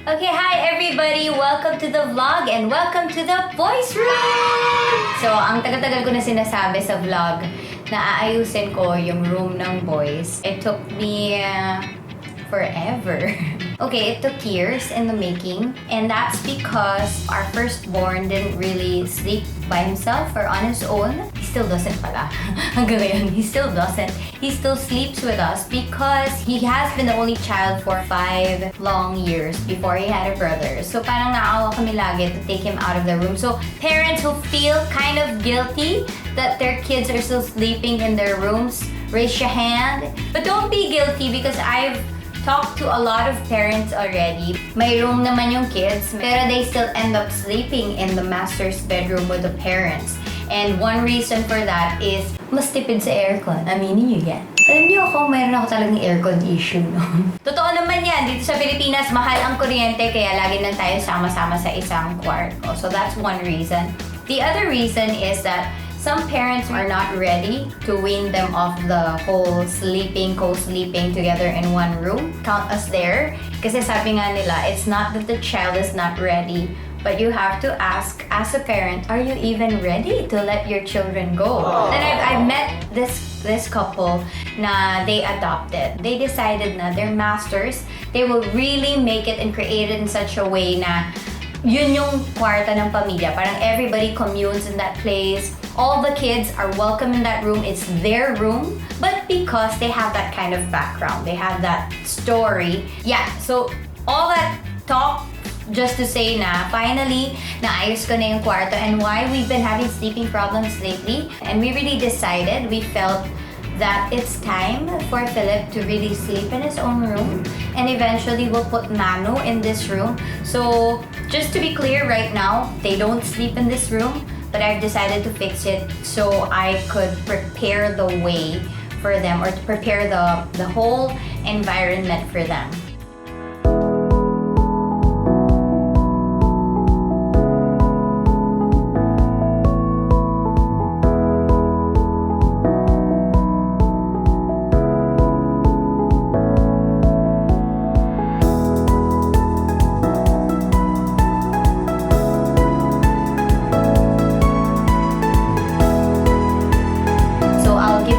Okay, hi everybody! Welcome to the vlog and welcome to the boys room! So, ang tagal-tagal ko na sinasabi sa vlog na aayusin ko yung room ng boys. It took me forever. Okay, it took years in the making, and that's because our firstborn didn't really sleep by himself or on his own. He still doesn't pala. Hanggang ngayon, he still doesn't. He still sleeps with us because he has been the only child for 5 long years before he had a brother. So parang naawa kami lagi to take him out of the room. So parents who feel kind of guilty that their kids are still sleeping in their rooms, raise your hand. But don't be guilty because I've talked to a lot of parents already. May room naman yung kids, pero they still end up sleeping in the master's bedroom with the parents. And one reason for that is mas tipid sa aircon. Aminin nyo yan. Alam nyo ako, mayroon ako talagang aircon issue, no? Totoo naman yan. Dito sa Pilipinas, mahal ang kuryente, kaya lagi lang tayo sama-sama sa isang kwarto. So that's one reason. The other reason is that some parents are not ready to wean them off the whole co-sleeping together in one room. Count us there. Kasi sabi nga nila, it's not that the child is not ready, but you have to ask, as a parent, are you even ready to let your children go? Then I've met this couple na they adopted. They decided na their masters, they will really make it and create it in such a way na yun yung kwarto ng pamilya. Parang everybody communes in that place. All the kids are welcome in that room. It's their room. But because they have that kind of background, they have that story. Yeah, so all that talk just to say na finally, naayos ko na yung kwarto and why we've been having sleeping problems lately. And we really decided, we felt that it's time for Philip to really sleep in his own room, and eventually we'll put Manu in this room. So just to be clear right now, they don't sleep in this room, but I've decided to fix it so I could prepare the way for them, or to prepare the whole environment for them.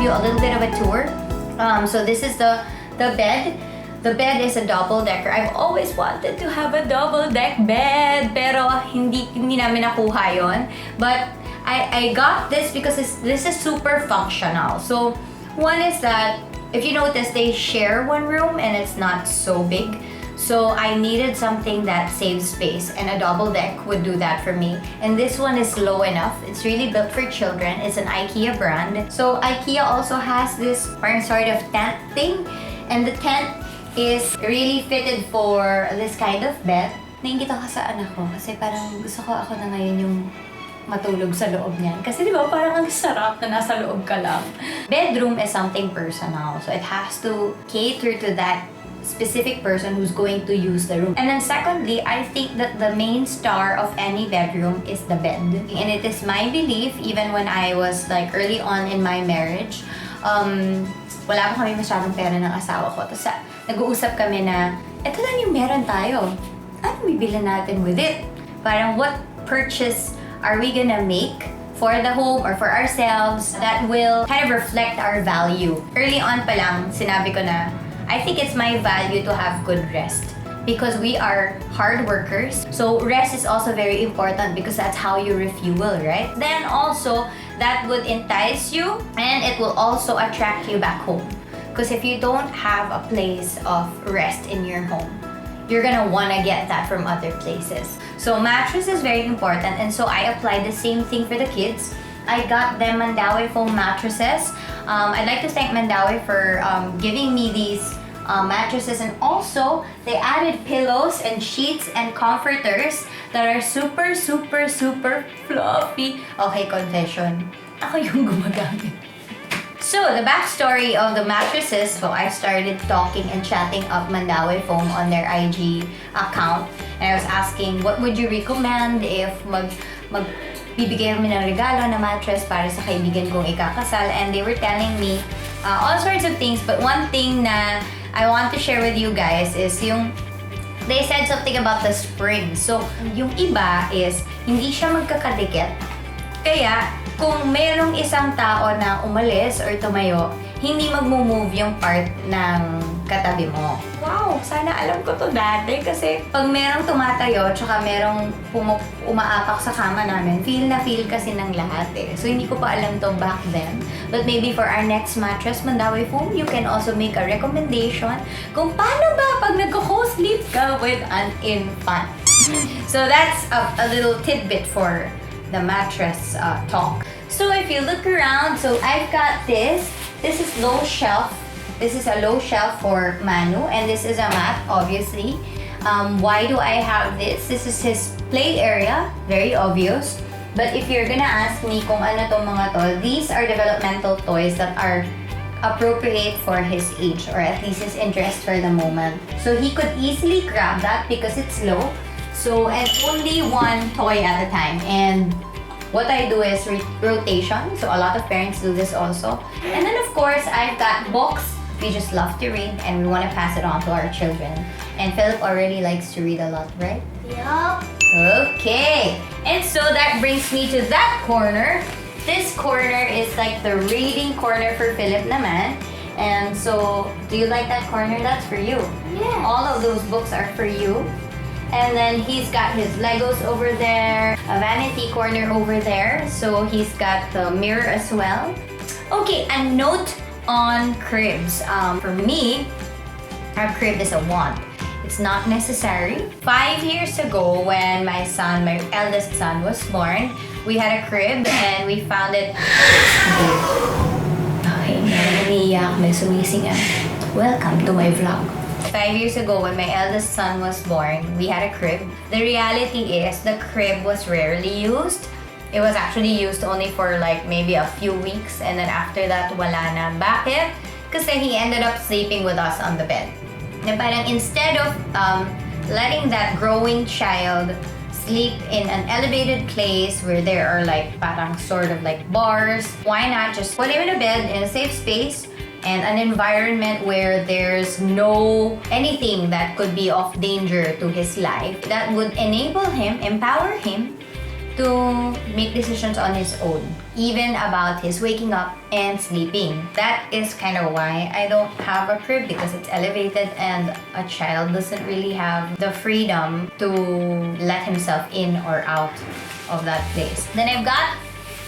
A little bit of a tour. So this is the bed. The bed is a double-decker. I've always wanted to have a double-deck bed, pero hindi namin nakuha yon. But I got this because this is super functional. So one is that, if you notice, they share one room and it's not so big. So I needed something that saves space, and a double deck would do that for me. And this one is low enough. It's really built for children. It's an IKEA brand. So IKEA also has this sort of tent thing, and the tent is really fitted for this kind of bed. Naingit ako sa anak ko kasi parang gusto ko ako na ngayon yung matulog sa loob niyan. Kasi di ba parang ang sarap na nasa loob ka lang. Bedroom is something personal. So it has to cater to that specific person who's going to use the room. And then secondly, I think that the main star of any bedroom is the bed. And it is my belief, even when I was like early on in my marriage, wala pa kami masyadong pera ng asawa ko. Tapos nag-uusap kami na, eto lang yung meron tayo. Ano bibili natin with it? Parang what purchase are we gonna make for the home or for ourselves that will kind of reflect our value? Early on pa lang, sinabi ko na, I think it's my value to have good rest because we are hard workers. So rest is also very important because that's how you refuel, right? Then also, that would entice you and it will also attract you back home. Because if you don't have a place of rest in your home, you're gonna wanna get that from other places. So mattress is very important, and so I applied the same thing for the kids. I got them Mandawi foam mattresses. I'd like to thank Mandawi for giving me these mattresses, and also they added pillows and sheets and comforters that are super fluffy. Okay, confession. Ako yung gumagamit. So, the backstory of the mattresses, so I started talking and chatting up Mandawi Foam on their IG account. And I was asking, what would you recommend if bibigay kami ng regalo na mattress para sa kaibigan kong ikakasal? And they were telling me all sorts of things, but one thing na I want to share with you guys is yung they said something about the spring. So, yung iba is, hindi siya magkakadikit. Kaya, kung merong isang tao na umalis or tumayo, hindi magmo-move yung part ng katabi mo. Wow! Sana alam ko to dati kasi pag merong tumatayo tsaka merong umaapak sa kama namin, feel na feel kasi ng lahat eh. So hindi ko pa alam to back then. But maybe for our next mattress, Mandawi Foam, you can also make a recommendation kung paano ba pag nagko-co-sleep ka with an infant. So that's a little tidbit for the mattress talk. So if you look around, so I've got this. This is low shelf. This is a low shelf for Manu, and this is a mat, obviously. Why do I have this? This is his play area, very obvious. But if you're gonna ask me kung ano tong mga to, these are developmental toys that are appropriate for his age, or at least his interest for the moment. So he could easily grab that because it's low. So, and only one toy at a time. And what I do is rotation. So a lot of parents do this also. And then of course, I've got books. We just love to read and we want to pass it on to our children. And Philip already likes to read a lot, right? Yup. Okay. And so that brings me to that corner. This corner is like the reading corner for Philip naman. And so, do you like that corner? That's for you. Yeah. All of those books are for you. And then he's got his Legos over there, a vanity corner over there. So he's got the mirror as well. Okay, a note on cribs. For me, a crib is a want. It's not necessary. 5 years ago, when my eldest son was born, we had a crib and we found it. Okay, naiiyak, may sumisingan. Welcome to my vlog. 5 years ago, when my eldest son was born, we had a crib. The reality is, the crib was rarely used. It was actually used only for like maybe a few weeks, and then after that, wala na. Bakit? Kasi he ended up sleeping with us on the bed. Na parang instead of letting that growing child sleep in an elevated place where there are like parang sort of like bars, why not just put him in a bed in a safe space and an environment where there's no anything that could be of danger to his life that would enable him, empower him to make decisions on his own, even about his waking up and sleeping. That is kind of why I don't have a crib, because it's elevated and a child doesn't really have the freedom to let himself in or out of that place. Then I've got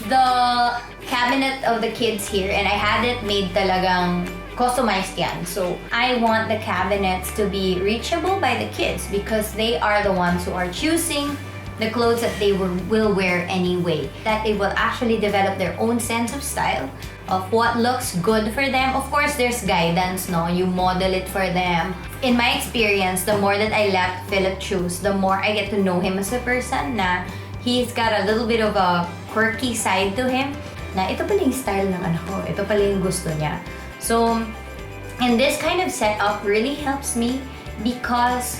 the cabinet of the kids here, and I had it made talagang customized yan. So I want the cabinets to be reachable by the kids because they are the ones who are choosing the clothes that they will wear anyway. That they will actually develop their own sense of style, of what looks good for them. Of course, there's guidance, no? You model it for them. In my experience, the more that I let Philip choose, the more I get to know him as a person, na he's got a little bit of a quirky side to him, na ito pala yung style ng anak ko, ito pala yung gusto niya. So, and this kind of setup really helps me because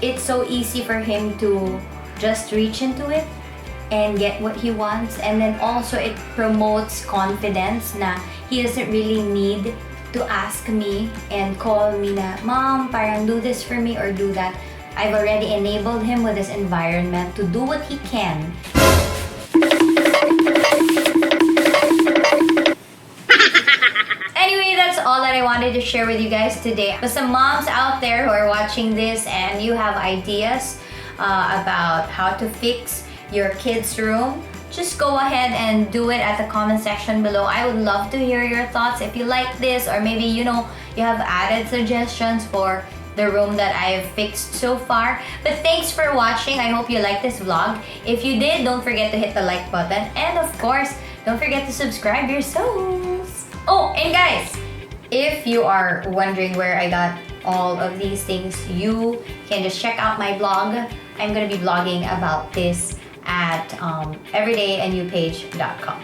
it's so easy for him to just reach into it and get what he wants. And then also it promotes confidence na he doesn't really need to ask me and call me na, Mom, parang do this for me or do that. I've already enabled him with this environment to do what he can. Anyway, that's all that I wanted to share with you guys today. But some moms out there who are watching this and you have ideas about how to fix your kids' room, just go ahead and do it at the comment section below. I would love to hear your thoughts if you like this, or maybe you have added suggestions for the room that I've fixed so far. But thanks for watching. I hope you liked this vlog. If you did, don't forget to hit the like button, and of course, don't forget to subscribe yourselves. Oh, and guys, if you are wondering where I got all of these things, you can just check out my blog. I'm gonna be blogging about this at everydayanewpage.com.